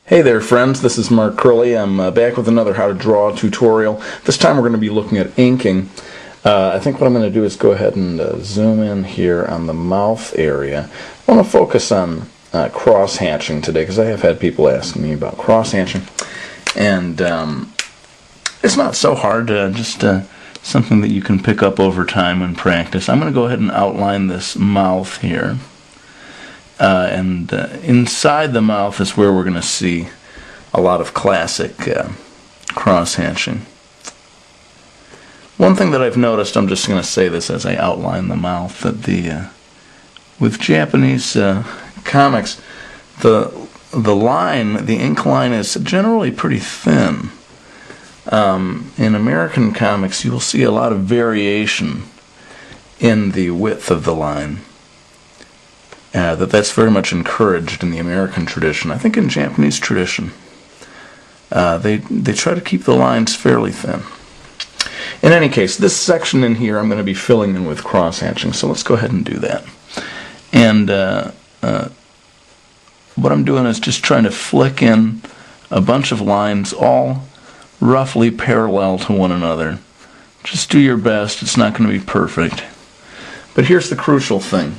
Hey there friends, this is Mark Curley. I'm back with another how to draw tutorial. This time we're going to be looking at inking. I think what I'm going to do is go ahead and zoom in here on the mouth area. I want to focus on cross-hatching today because I have had people asking me about cross-hatching. And it's not so hard, just something that you can pick up over time and practice. I'm going to go ahead and outline this mouth here. And inside the mouth is where we're going to see a lot of classic cross-hatching. One thing that I've noticed, I'm just going to say this as I outline the mouth, that with Japanese comics, the ink line is generally pretty thin. In American comics, you will see a lot of variation in the width of the line. That's very much encouraged in the American tradition. I think in Japanese tradition, they try to keep the lines fairly thin. In any case, this section in here I'm going to be filling in with cross-hatching, so let's go ahead and do that. And what I'm doing is just trying to flick in a bunch of lines, all roughly parallel to one another. Just do your best. It's not going to be perfect. But here's the crucial thing.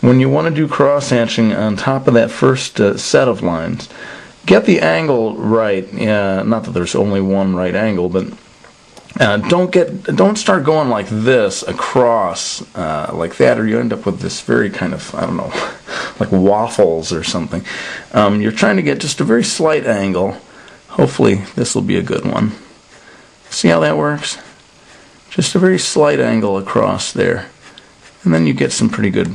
When you want to do cross-hatching on top of that first set of lines, get the angle right. Not that there's only one right angle, but don't start going like this across like that, or you end up with this very kind of, I don't know, like waffles or something. You're trying to get just a very slight angle. Hopefully this will be a good one. See how that works? Just a very slight angle across there, and then you get some pretty good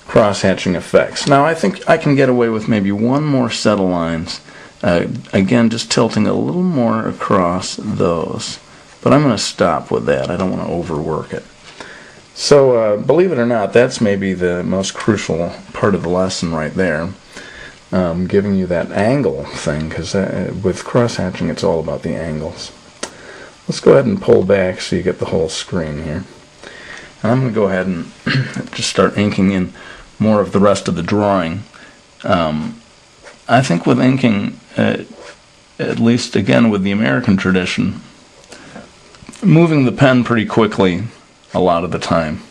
cross-hatching effects. Now I think I can get away with maybe one more set of lines, again just tilting a little more across those, but I'm going to stop with that. I don't want to overwork it. So believe it or not, that's maybe the most crucial part of the lesson right there, giving you that angle thing, because with cross-hatching it's all about the angles. Let's go ahead and pull back so you get the whole screen here. And I'm going to go ahead and just start inking in more of the rest of the drawing. I think with inking, at least again with the American tradition, moving the pen pretty quickly a lot of the time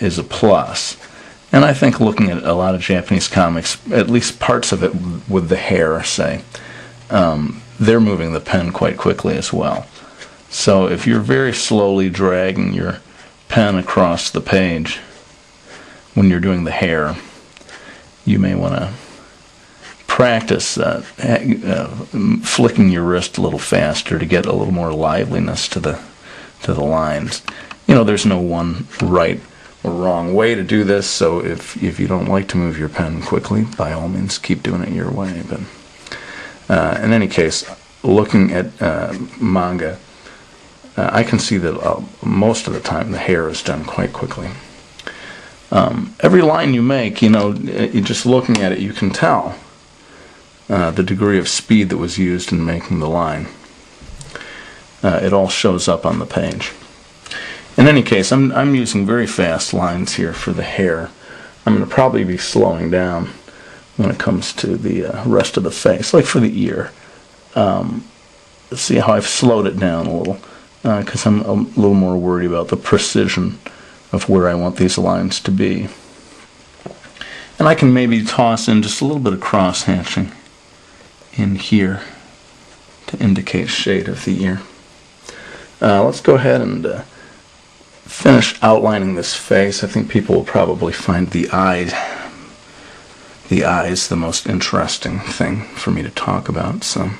is a plus. And I think looking at a lot of Japanese comics, at least parts of it with the hair, say, they're moving the pen quite quickly as well. So if you're very slowly dragging your pen across the page when you're doing the hair, you may want to practice flicking your wrist a little faster to get a little more liveliness to the lines. You know, there's no one right or wrong way to do this, so if you don't like to move your pen quickly, by all means keep doing it your way. But in any case, looking at manga, I can see that most of the time the hair is done quite quickly. Every line you make, you know, just looking at it, you can tell the degree of speed that was used in making the line. It all shows up on the page. In any case, I'm using very fast lines here for the hair. I'm going to probably be slowing down when it comes to the rest of the face, like for the ear. See how I've slowed it down a little, because I'm a little more worried about the precision of where I want these lines to be. And I can maybe toss in just a little bit of cross-hatching in here to indicate shade of the ear. Let's go ahead and finish outlining this face. I think people will probably find the eyes the most interesting thing for me to talk about. So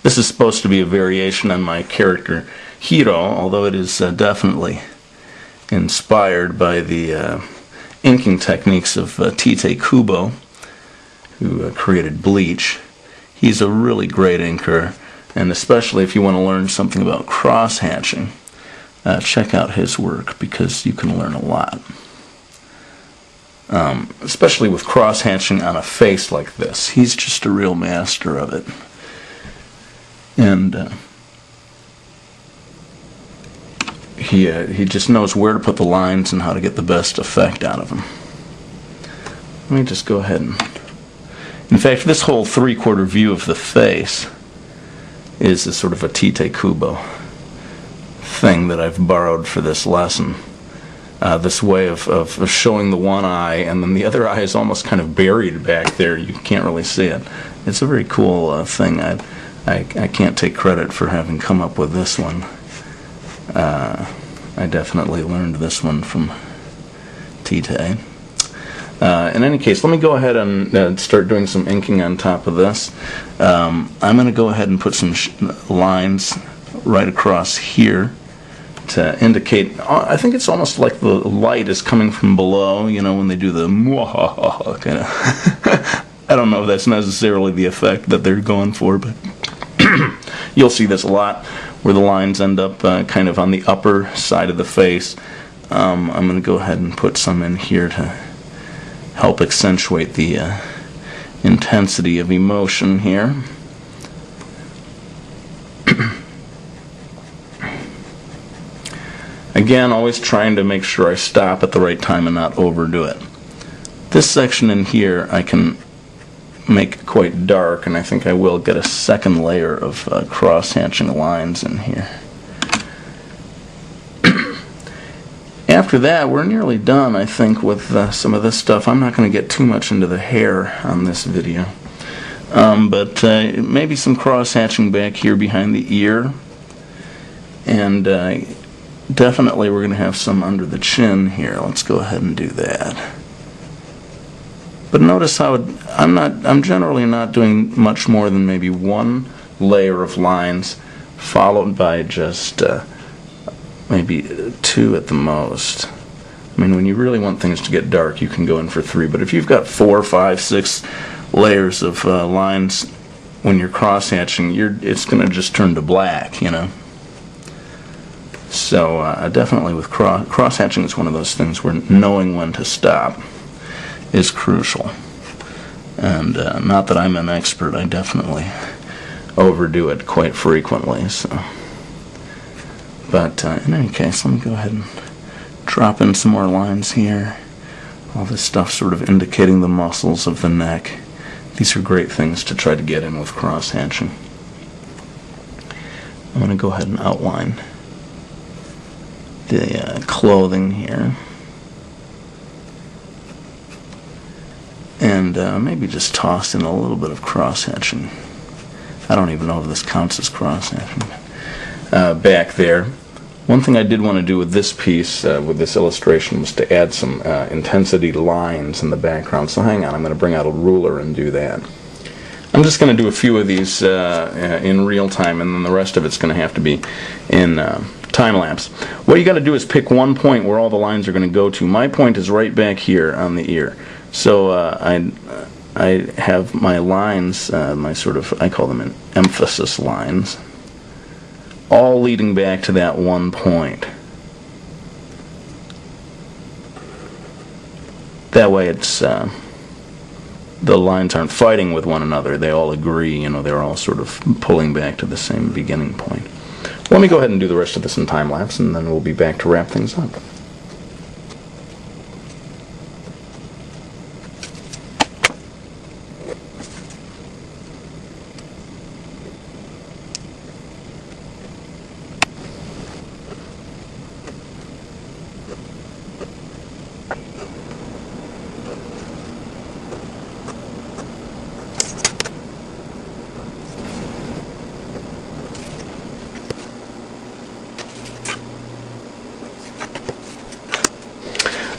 this is supposed to be a variation on my character Hiro, although it is definitely inspired by the inking techniques of Tite Kubo, who created Bleach. He's a really great inker, and especially if you want to learn something about cross-hatching, check out his work because you can learn a lot. Especially with cross-hatching on a face like this. He's just a real master of it. And he just knows where to put the lines and how to get the best effect out of them. let me just go ahead and... In fact, this whole three-quarter view of the face is a sort of a Tite Kubo thing that I've borrowed for this lesson. This way of showing the one eye, and then the other eye is almost kind of buried back there. You can't really see it. It's a very cool thing. I can't take credit for having come up with this one. I definitely learned this one from Tite. In any case, let me go ahead and start doing some inking on top of this. I'm going to go ahead and put some lines right across here to indicate, I think it's almost like the light is coming from below, you know, when they do the mwahaha kind of. I don't know if that's necessarily the effect that they're going for, but you'll see this a lot, where the lines end up kind of on the upper side of the face. I'm going to go ahead and put some in here to help accentuate the intensity of emotion here. Again, always trying to make sure I stop at the right time and not overdo it. This section in here I can make quite dark, and I think I will get a second layer of cross-hatching lines in here. After that, we're nearly done, I think, with some of this stuff. I'm not going to get too much into the hair on this video. But maybe some cross-hatching back here behind the ear. And definitely we're going to have some under the chin here. Let's go ahead and do that. But notice how I'm generally not doing much more than maybe one layer of lines, followed by just maybe two at the most. I mean, when you really want things to get dark, you can go in for 3. But if you've got 4, 5, 6 layers of lines when you're cross-hatching, it's going to just turn to black, you know. So definitely with cross-hatching is one of those things where knowing when to stop is crucial. And not that I'm an expert, I definitely overdo it quite frequently. So, but in any case, let me go ahead and drop in some more lines here. All this stuff sort of indicating the muscles of the neck. These are great things to try to get in with cross-hatching. I'm going to go ahead and outline the clothing here. And maybe just toss in a little bit of cross-hatching. I don't even know if this counts as cross-hatching. Back there. One thing I did want to do with this piece, with this illustration, was to add some intensity lines in the background. So hang on, I'm going to bring out a ruler and do that. I'm just going to do a few of these in real time, and then the rest of it's going to have to be in time-lapse. What you got to do is pick one point where all the lines are going to go to. My point is right back here on the ear. So I have my lines, my sort of, I call them emphasis lines, all leading back to that one point. That way it's, the lines aren't fighting with one another. They all agree, you know, they're all sort of pulling back to the same beginning point. Let me go ahead and do the rest of this in time-lapse, and then we'll be back to wrap things up.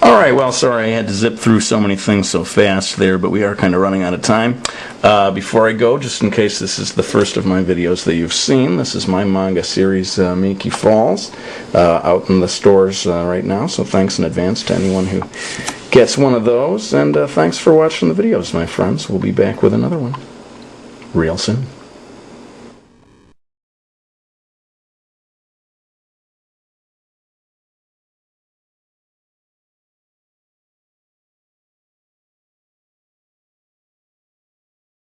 Alright, well, sorry I had to zip through so many things so fast there, but we are kind of running out of time. Before I go, just in case this is the first of my videos that you've seen, this is my manga series, Miki Falls, out in the stores right now, so thanks in advance to anyone who gets one of those, and thanks for watching the videos, my friends. We'll be back with another one real soon.